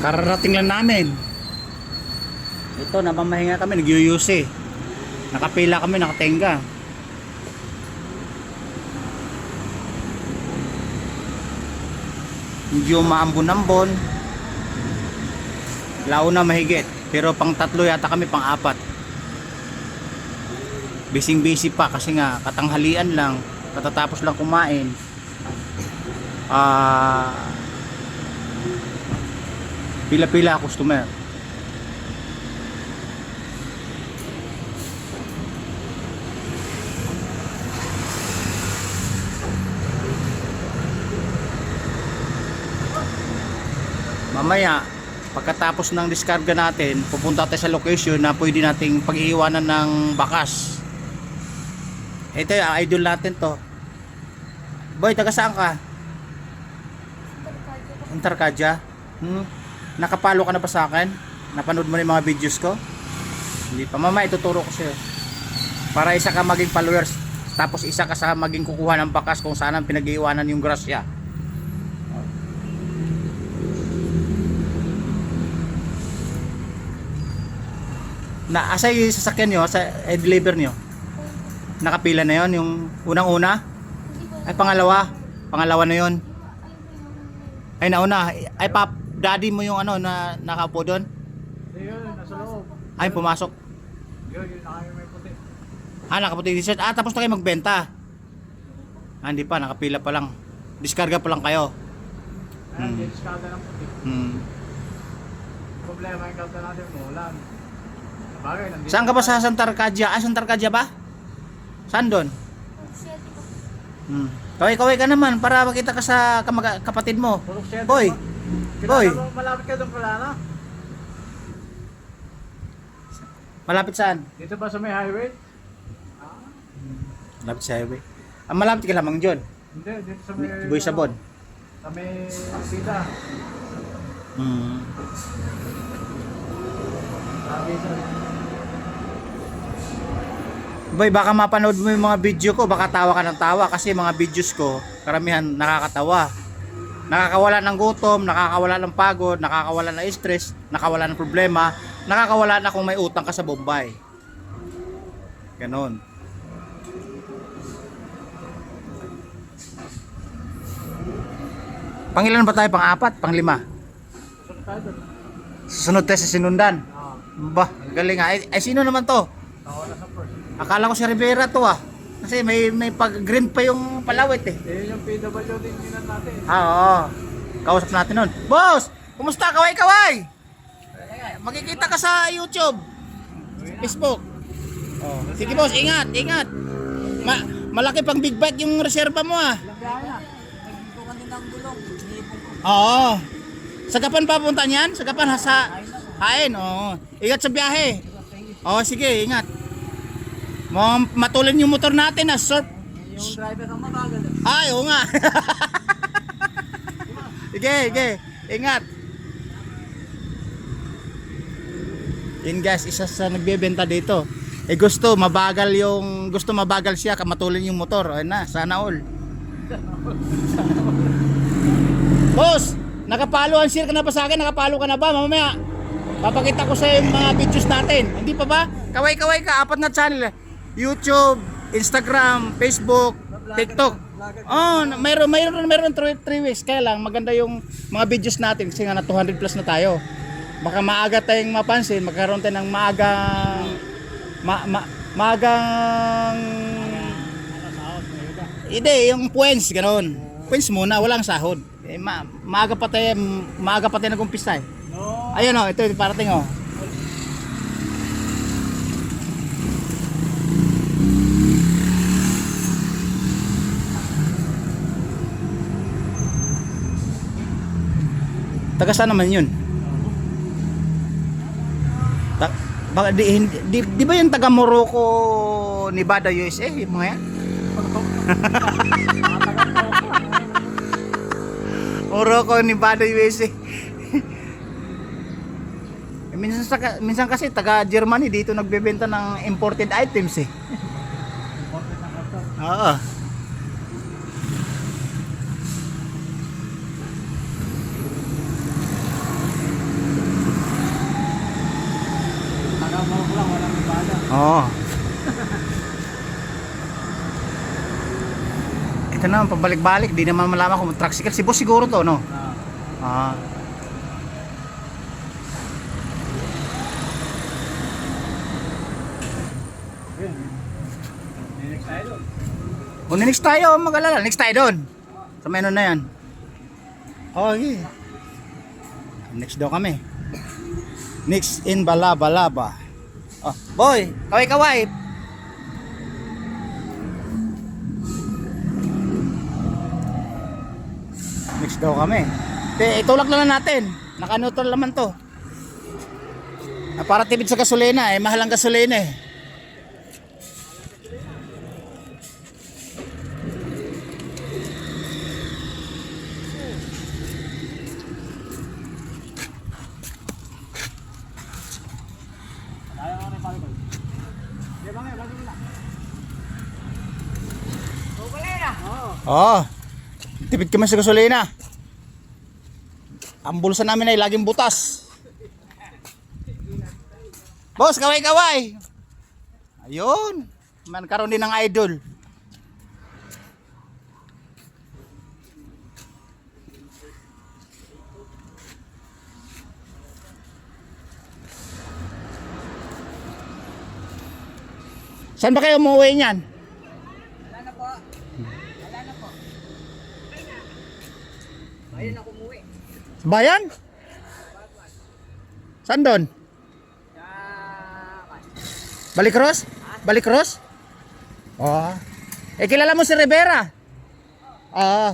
Kararating lang namin. Ito, namamahinga kami, nag-UUC. Nakapila kami, nakatenga. Medyo maambon-ambon. Lao na mahigit. Pero pang tatlo yata kami, pang apat. Busy pa kasi nga katanghalian lang, katatapos lang kumain. Pila-pila customer. Mamaya pagkatapos ng diskarga natin, pupunta tayo sa location na pwede nating pag-iiwanan ng bakas. Ito yung idol natin to. Boy, taga saan ka? Antarkadya. Nakapalo ka na ba sa akin? Napanood mo na yung mga videos ko? Hindi pa. Mamaya ituturo ko sa'yo. Para isa ka maging followers, tapos isa ka sa maging kukuha ng bakas kung saan ang pinag-iiwanan yung grasya. Na asa yung sasakyan nyo, sa deliver nyo? Nakapila na yon, yung unang-una? Ay pangalawa na yon. Ay nauna, ay pap, daddy mo yung ano na nakaupo doon? Yun, nasa loob. Ay pumasok. Yun, may puti. Nakaputi t-shirt. Tapos na kayo magbenta. Hindi pa, nakapila pa lang. Diskarga pa lang kayo. Ayan, diskarga ng puti. Problema yung kalta natin mo, ulan. Bagay, nandito. Saan ka ba sa Santa Arcadia? Santa Arcadia ba? Saan doon? Kaway-kaway ka naman para makita ka sa kapatid mo. Boy. Boy. Malapit ka doon pala na? Malapit saan? Dito ba sa may highway? Malapit sa highway. Malapit ka lamang dyan. Hindi, dito sa may... Boy Sabon. Sa may sita. Sabi sa... Boy, baka mapanood mo yung mga video ko, baka tawa ka ng tawa kasi mga videos ko, karamihan nakakatawa. Nakakawala ng gutom, nakakawala ng pagod, nakakawala ng stress, nakakawala ng problema, nakakawala na kung may utang ka sa Bombay. Ganon. Pangilan ba tayo? Pang-apat? Pang-lima? Susunod tayo doon. Susunod tayo sa sinundan. Bah, galing nga. Ay sino naman to? Ako na sa first. Akala ko si Rivera to ah. Kasi may pag-green pa yung palawit eh. Yun yung PWD ninan natin. Oo. Kausap natin nun. Boss! Kumusta? Kaway-kaway! Makikita ka sa YouTube. Facebook. Oh. Sige boss, ingat, ingat. Malaki pang big bike yung reserva mo ah. Oo. Sagapan papunta niyan? Sagapan sa Hain. Oo. Ingat sa biyahe. Oo, sige, ingat. Matulin yung motor natin surf. Yung driver ang mabagal. Ay, oo nga. Sige, sige. Ingat. Yun guys, isa sa nagbebenta dito. Gusto mabagal siya, matulin yung motor. Ayun na, sana all. Boss, nakapalo ang share ka na ba sa akin? Nakapalo ka na ba? Mamaya, papakita ko sa yung mga videos natin. Hindi pa ba? Kaway-kaway ka, 4 na channel. YouTube, Instagram, Facebook, TikTok. Oh, mayroon 3 ways. Kaya lang maganda yung mga videos natin kasi nga na 200 plus na tayo. Baka maaga tayong mapansin, magkaroon tayo ng maagang hindi, yung points ganoon. Points muna, walang sahod. Maaga pa tayo nag-umpisa eh. No. Ayun oh, ito parating oh. Taga saan naman yun? Di ba yung taga Morocco, Nevada, USA? Yung mga yan? Morocco, Nevada, USA. Minsan kasi taga Germany dito nagbebenta ng imported items eh. Oo. Oo. Ito naman, pabalik-balik. Di naman malaman kung tricycle. Si boss siguro to, no? Ah. Next tayo doon. O, next tayo, mag-alala. Next tayo doon. Sa menon na yan. Okay. Next daw kami. Next in Balaba. Oh, boy, kaway-kaway. Next daw kami. Itulak na lang natin. Naka-neutral naman to. Para tipid sa gasolina eh. Mahal ang gasolina eh. Oh, tipid kami sa gasolina. Ang bulsa namin ay laging butas. Boss, kaway-kaway. Ayun. Man karon din ng idol. Saan ba kayo umuwi niyan? Ayun ako umuwi. Bayan? Saan doon? Balikros? Balikros? Oh. Kilala mo si Rivera? Ah.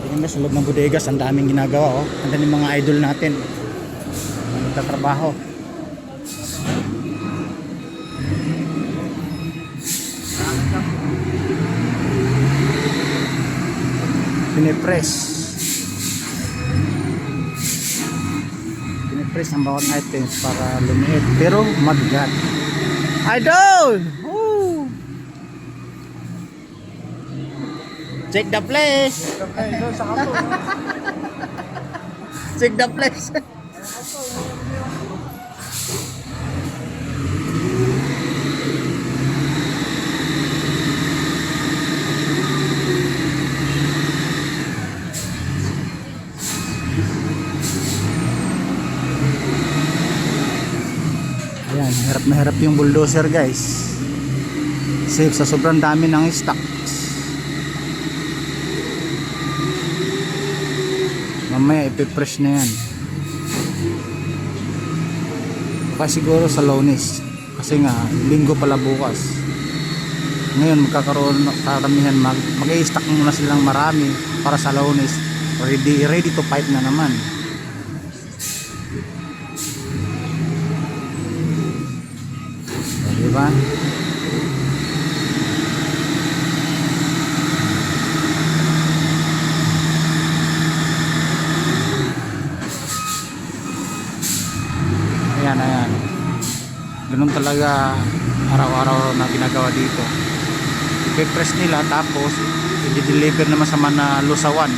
Tingnan mo sa loob ng bodegas, ang daming ginagawa oh. Ang daming mga idol natin. Nagtatrabaho. Pinipress ang bawat items para lumiit pero mabigat. Idol! Woo! Check the place! Check the place! Ayan, hirap na hirap yung bulldozer guys. Safe sa sobrang dami ng stocks. Mamaya ipipress na yan. Baka siguro sa Lunes. Kasi nga, linggo pala bukas. Ngayon magkakaroon karamihan mag-i-stock muna silang marami para sa Lunes. Ready to fight na naman. Diba? Ayan. Ganun talaga araw-araw na ginagawa dito. I-press nila tapos i-deliver naman sa mga lusawan.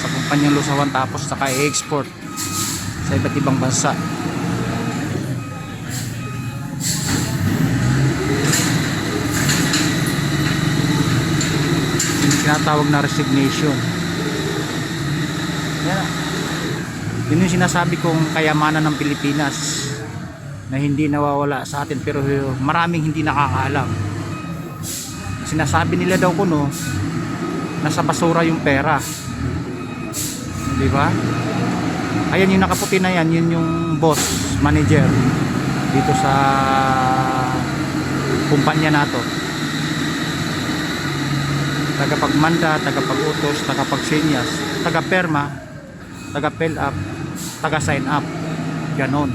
Sa kumpanyang lusawan tapos saka i-export sa iba't ibang bansa. Tinatawag na resignation. Yan. Yun yung sinasabi kong kayamanan ng Pilipinas na hindi nawawala sa atin pero maraming hindi nakakaalam. Sinasabi nila daw kuno nasa basura yung pera. Di ba? Ayan yung nakaputi na yan, yun yung boss, manager dito sa kumpanya na to. Tagapagmanda, tagapag-utos, tagapagsenyas, taga-perma, taga-fill up, taga-sign up. Ganon.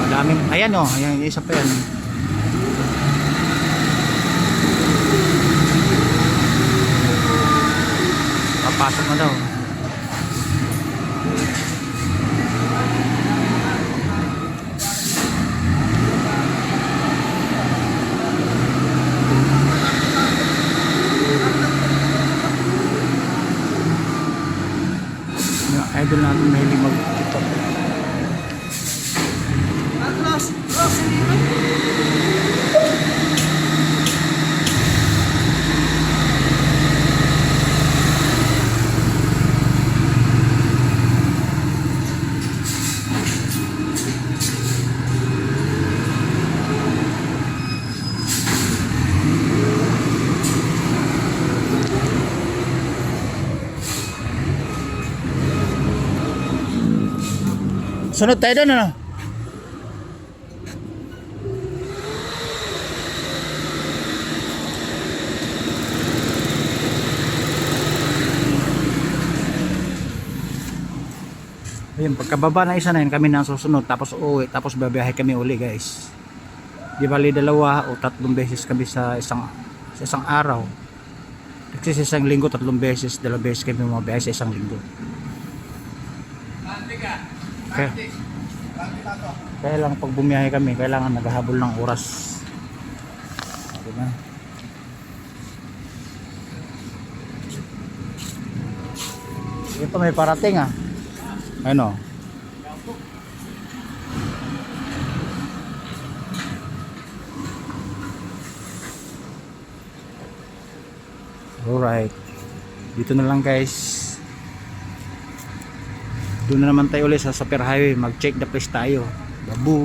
Daming, ayan o, ayan, isa pa yan. Papasok na daw. idol natin mahilig mag-tiktok. Sunod tayo doon, ano? Ayun, pagkababa na isa na yun, kami na ang susunod, tapos uuwi, tapos babiyahe kami uli, guys. Di bali 2 o 3 beses kami sa isang araw. Kasi sa isang linggo, 3 beses, 2 beses kami mabiyahe sa isang linggo. Kaya lang pag bumiyahe kami, kailangan naghahabol ng oras. Diba? Ito may parating ah. Ano? Alright. Dito na lang guys. Doon na naman tayo ulit sa Super Highway. Mag-check the place tayo. Babu!